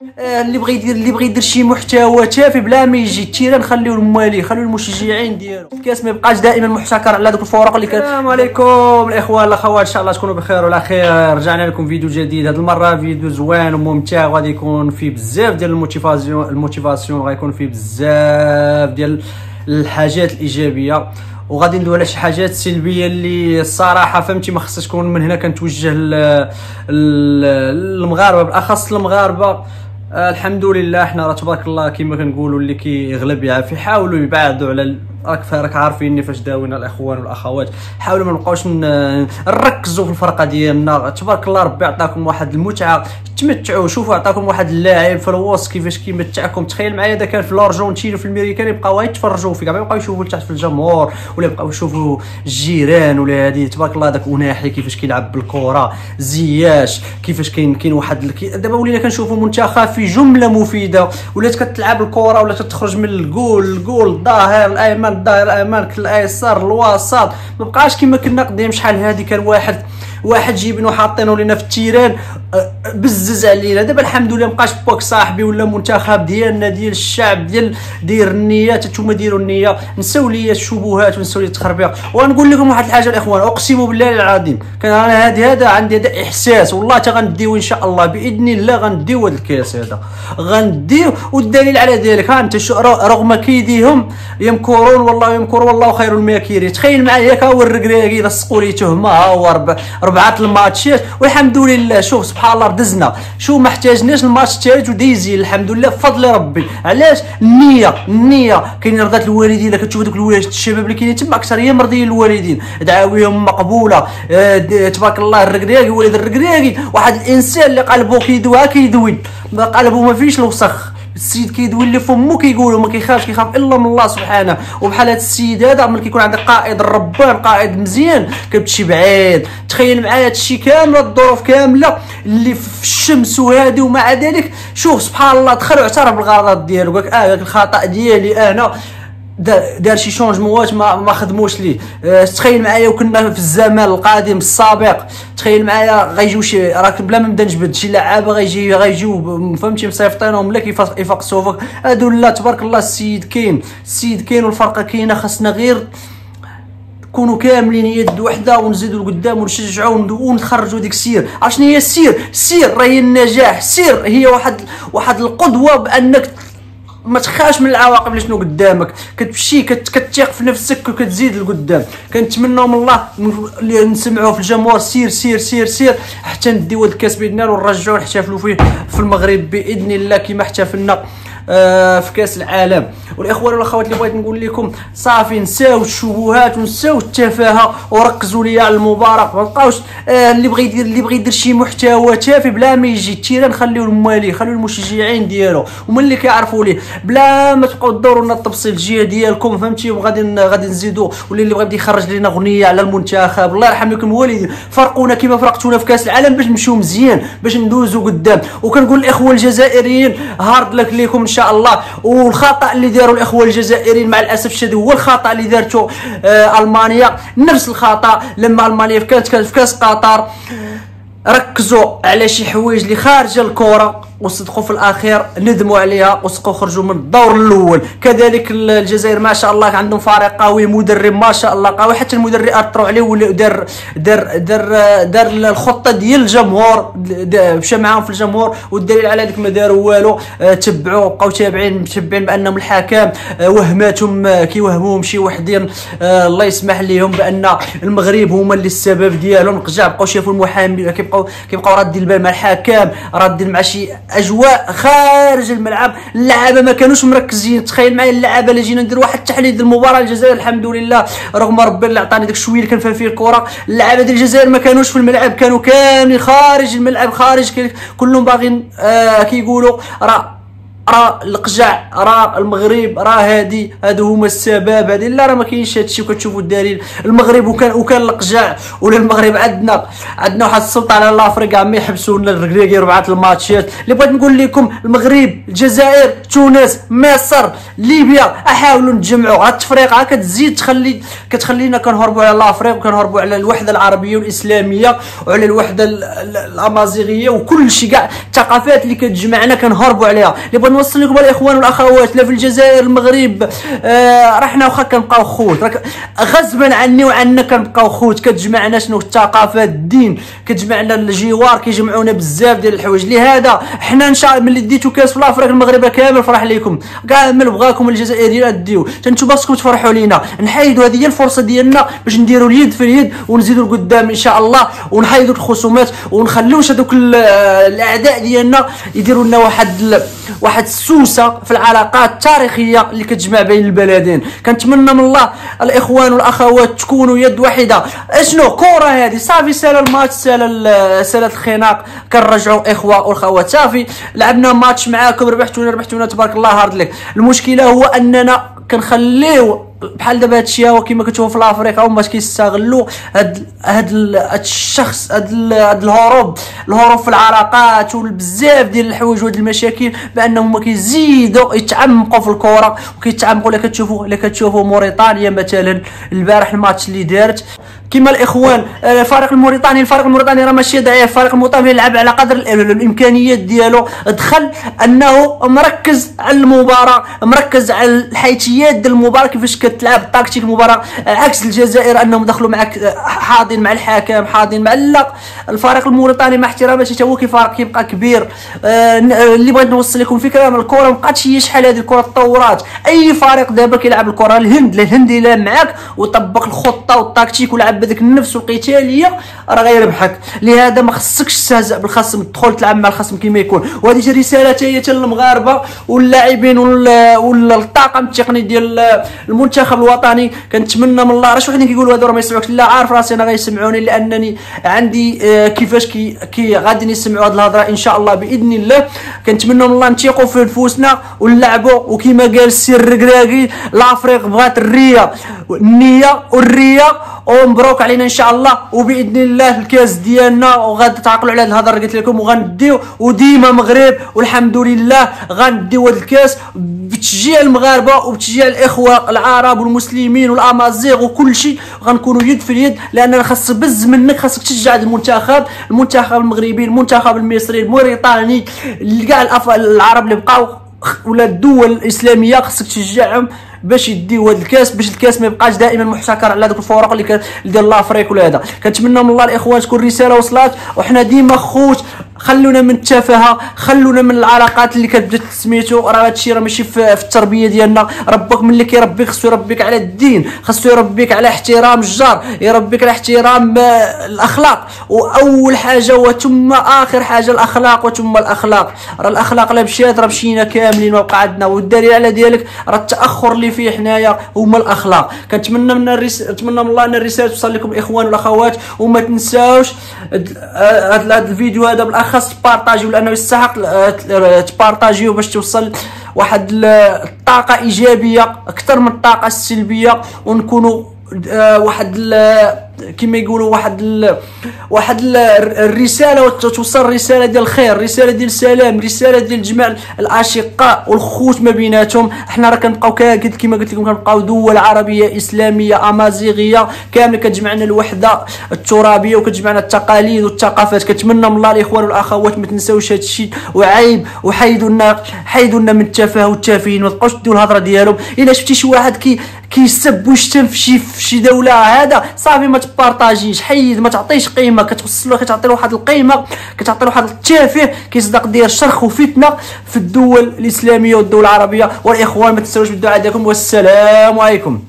اللي بغى يدير شي محتوى تافه بلا ما يجي التيران، خليو الموالي، خليو المشجعين ديالو. الكاس ما يبقاش دائما محتكر على دوك الفرق اللي كان. السلام عليكم الاخوان والاخوات، ان شاء الله تكونوا بخير وعلى خير. رجعنا لكم فيديو جديد، هذه المره فيديو زوين وممتع، وغادي يكون فيه بزاف ديال الموتيفاسيون، وغيكون فيه بزاف ديال الحاجات الايجابيه، وغادي ندوي على شي حاجات سلبيه اللي الصراحه فهمتي ما خصها تكون. من هنا كنتوجه للمغاربه، بالاخص المغاربه. الحمد لله حنا راه تبارك الله كما كنقولوا اللي كيغلب يعافي. حاولوا يبعدوا على راك عارفيني فاش داوينا الاخوان والاخوات، حاولوا ما نبقاوش نركزوا في الفرقه ديالنا. تبارك الله ربي عطاكم واحد المتعه، تمتعوا. شوفوا عطاكم واحد اللاعب في الوسط كيفاش كيمتعكم. تخيل معايا اذا كان في الارجنتين وفي الامريكان يبقاو يتفرجوا فيك، ما يبقاو يشوفوا تحت في الجمهور، ولا يبقاو يشوفوا الجيران ولا هذه. تبارك الله داك أناحي كيفاش كيلعب بالكره، زياش كيفاش كاين واحد دابا ولينا كنشوفوا منتخب في جمله مفيده، ولات كتلعب الكره ولا تخرج من الجول الظاهر الايمن، الظاهر الايمن، الايسر، الوسط. ما بقاش كما كنا قديم. شحال هذه كان واحد جايبينو حاطينه لينا في التيران بزز علينا. دابا الحمد لله مابقاش بوك صاحبي، ولا منتخب ديالنا ديال الشعب دير النيات. نتوما ديروا النيه، نساو ليا الشبهات ونساو ليا التخربيق. ونقول لكم واحد الحاجه الاخوان، اقسم بالله العظيم كان انا هذا عندي هذا احساس، والله حتى غنديو ان شاء الله باذن الله، غنديو هذا الكاس هذا غنديو. والدليل على ذلك ها انت، رغم كيديهم يمكرون والله خير الماكرين. تخيل معايا ياك هو الركراكي لصقوا لي تهمه، ها هو ربعه الماتشات والحمد لله. شوف سبحان الله دزنا، شوف ما احتاجناش الماتش الثالث وديزي الحمد لله بفضل ربي. علاش؟ النيه. كاين رضات الوالدين، الا كتشوف دوك الولاد الشباب اللي كاينين تما اكثر هي مرضيه الوالدين، دعاويهم مقبوله. تبارك الله الركراكي ولد الركراكي واحد الانسان اللي قلبه كيدوي قلبه ما فيش الوسخ. السيد كيدوي اللي فمو كيقولوا ما كيخافش الا من الله سبحانه. وبحال هذا السيد هذا ملي كيكون عندك قائد ربان، قائد مزيان، كتمشي بعيد. تخيل معايا هادشي كامل، الظروف كامله اللي في الشمس وهادي، ومع ذلك شوف سبحان الله دخل واعترف بالغلطات ديالو، قالك الخطا ديالي انا، دار شي شونجموات ما خدموش ليه. تخيل معايا وكنا في الزمان القادم السابق، تخيل معايا غيجيو شي راك بلا ما نبدا نجبد شي لعابه غيجيو فهمتي مصيفطينهم لك يفقسوا فيك. هادو لا تبارك الله السيد كاين والفرقه كاينه. خاصنا غير نكونوا كاملين يد وحده ونزيدوا لقدام ونشجعوا ونخرجوا ديك السير. عرفت شنو هي السير؟ راهي النجاح. السير هي واحد القدوه بانك ما تخافش من العواقب اللي شنو قدامك، كتمشي كتثيق في نفسك وكتزيد لقدام. كنتمنوا من الله اللي نسمعوه في الجمهور سير سير سير سير حتى نديو هذا الكاس باذن الله، ونرجعوا نحتفلوا فيه في المغرب باذن الله كما احتفلنا في كاس العالم. والاخوان والاخوات اللي بغيت نقول لكم صافي نساو الشبهات ونساو التفاهه وركزوا ليا على المباراه. ما بقاوش اللي بغى يدير شي محتوى تافه بلا ما يجي التيران، خليو الموالي، خليو المشجعين ديالو ومن اللي كيعرفوا ليه، بلا ما تبقاو تدوروا لنا التفصيل الجهه ديالكم فهمتي. وغادي نزيدوا، واللي بغى يبدا يخرج لنا اغنيه على المنتخب الله يرحم لكم الوالدين، فرقونا كما فرقتونا في كاس العالم باش نمشيو مزيان، باش ندوزوا قدام. وكنقول الاخوه الجزائريين هارد لك ليكم ان شاء الله. والخطا اللي داروا الاخوه الجزائريين مع الاسف الشديد هو الخطا اللي دارته المانيا، نفس الخطا لما المانيا كانت في كاس قطر ركزوا على شي حوايج اللي خارج الكره وصدقوا في الاخير ندموا عليها وصدقوا خرجوا من الدور الاول. كذلك الجزائر ما شاء الله عندهم فريق قوي، مدرب ما شاء الله قوي، حتى المدرب اثروا عليه ودار دار الخطه ديال الجمهور، مشى معاهم في الجمهور. والدليل على ذلك ما داروا والو، تبعوا بقاو متابعين بانهم الحكام وهماتهم كيوهموهم شي وحدين الله يسمح ليهم بان المغرب هما اللي السبب ديالهم. رجع بقاو شافوا المحامي كيبقاو رادين البال مع الحكام، رادين مع شي اجواء خارج الملعب. اللعابه ما كانوش مركزين. تخيل معايا اللعابه اللي جينا ندير واحد التحليل المباراه الجزائر الحمد لله رغم ربي اللي عطاني داك شويه اللي كان فيها فيه الكره، اللعابه ديال الجزائر ما كانوش في الملعب، كانوا كاملين خارج الملعب، كلهم باغيين كيقولوا راه راه القجع، راه المغرب، راه هادو هما السبب. هادي لا راه ما كاينش هادشي وكتشوفوا الدليل. المغرب وكان القجع ولا المغرب عندنا واحد السلطه على لافريكا عم يحبسوا لنا الركراكي 4 الماتشات. اللي بغيت نقول لكم المغرب، الجزائر، تونس، مصر، ليبيا احاولوا نتجمعوا. هاد التفريقه كتزيد كتخلينا كنهربوا على لافريق وكنهربوا على الوحده العربيه والاسلاميه وعلى الوحده الامازيغيه وكل شيء كاع الثقافات اللي كتجمعنا كنهربوا عليها. اللي بغيت نوصل لكم الاخوان والاخوات، لا في الجزائر المغرب راه حنا واخا كنبقاو خوت، غصبا عني وعنا كنبقاو خوت. كتجمعنا شنو؟ الثقافات، الدين، كتجمعنا الجوار، كيجمعونا بزاف ديال الحوايج. لهذا حنا ان شاء الله ملي ديتو كاس في الافريق المغرب كامل فرح ليكم، كامل بغاكم الجزائريين ديو، تنتو باسكم تفرحوا لينا. نحيدوا هذه هي الفرصه ديالنا باش نديروا اليد في اليد ونزيدوا لقدام ان شاء الله، ونحيدوا الخصومات ونخليوش هذوك الاعداء ديالنا يديروا لنا واحد السوسه في العلاقات التاريخيه اللي كتجمع بين البلدين. كنتمنى من الله الاخوان والاخوات تكونوا يد واحده. اشنو كره هذه صافي، سال الماتش، سال الخناق، كنرجعوا اخوه واخوات. صافي لعبنا ماتش معاكم، ربحتونا تبارك الله هارد لك. المشكله هو اننا كنخليو بحال دابا هادشي هو كما كتشوفوا في الافريقيا هما كيستغلوا هاد الشخص، هاد الهروب في العلاقات وبزاف ديال الحوايج وهاد المشاكل، بانهم هما كيزيدوا يتعمقوا في الكره وكيتعمقوا. لا كتشوفوا موريتانيا مثلا البارح الماتش اللي دارت كما الاخوان، الفريق الموريتاني راه ماشي ضعيف، الفريق الموريتاني يلعب على قدر الامكانيات ديالو، دخل انه مركز على المباراه، مركز على الحيثيات ديال المباراه كيفاش كتلعب، التكتيك المباراه، عكس الجزائر انهم دخلوا معك حاضين مع الحكم، حاضين مع لا. الفريق الموريتاني مع احترامي حتى هو كيبقى كبير. اللي بغيت نوصل لكم فكره من الكره، مابقاتش هي شحال هذه الكره تطورات. اي فريق دابا كيلعب الكره، الهند الا معاك وطبق الخطه والتكتيك ولعب بهذاك النفس والقتاليه راه غيربحك. لهذا ما خصكش تستهزأ بالخصم، تدخل تلعب مع الخصم كما يكون. وهذه رساله هي للمغاربه واللاعبين والطاقم التقني ديال المنتخب الوطني. كنتمنى من الله، راه شي وحدين كيقولوا هادو راه ما يسمعوكش، لا عارف راسي انا غيسمعوني، لانني عندي كيفاش كي غادي يسمعوا هاد الهضره ان شاء الله باذن الله. كنتمنى من الله نثيقوا في نفوسنا ونلعبوا، وكما قال السي الركراكي لافريق بغات النيه والريه، ومبروك علينا ان شاء الله. وباذن الله الكاس ديالنا وغادي تعقلوا على هاد الهضره اللي قلت لكم، وغنديو وديما مغرب والحمد لله غنديو هاد الكاس بتشجيع المغاربه وبتشجيع الاخوه العرب والمسلمين والامازيغ وكل شيء. غنكونوا يد في اليد، لان خاص بز منك، خاصك تشجع المنتخب المغربي، المنتخب المصري، الموريتاني، كاع العرب اللي بقاو ولا الدول الاسلاميه خاصك تشجعهم باش يديو هذا الكاس، باش الكاس ما يبقاش دائما محتكر على دوك الفرق اللي ديال لافريك ولا هذا. كنتمنى من الله الاخوان تكون رساله وصلات، وحنا ديما خوت. خلونا من التفاهه، خلونا من العلاقات اللي كتبدا سميتو. راه هادشي راه ماشي في التربيه ديالنا. ربك ملي كيربيك خصو يربيك على الدين، خصو يربيك على احترام الجار، يربيك على احترام الاخلاق. واول حاجه وثم اخر حاجه الاخلاق وثم الاخلاق. راه الاخلاق لا مشات راه مشينا كاملين ما بقى عندنا، والدليل على ذلك راه التاخر اللي فيه حنايا هما الاخلاق. كنتمنى نتمنى من الله ان الرساله توصل لكم الاخوان والاخوات، وما تنساوش هذا الفيديو هذا بالاخص تبارطاجيو، لانه يستحق تبارطاجيو باش توصل واحد الطاقه ايجابيه اكثر من الطاقه السلبيه، ونكونوا واحد كما يقولوا واحد الرساله، وتوصل رساله ديال الخير، رساله ديال السلام، رساله ديال جمع الاشقاء والخوت ما بيناتهم. حنا راه كنبقاو كما قلت لكم كنبقاو دول عربيه اسلاميه امازيغيه كامله كتجمعنا الوحده الترابيه وكتجمعنا التقاليد والثقافات. كنتمنى من الله الاخوان والاخوات ما تنساوش هذا الشيء، وعيب وحيدوا لنا من التفاهه والتافهين، ما تبقاوش ديروا الهضره ديالهم. الا شفتي شي واحد كيسب ويشتم في شي دوله هذا صافي ما تبارطاجيش، حيد، ما تعطيش قيمه. كتوصل له كتعطي له واحد القيمه، كتعطي له واحد التافه كيصدق ديال شرخ وفتنه في الدول الاسلاميه والدول العربيه. والاخوان ما تنساوش بالدعاء ديالكم، والسلام عليكم.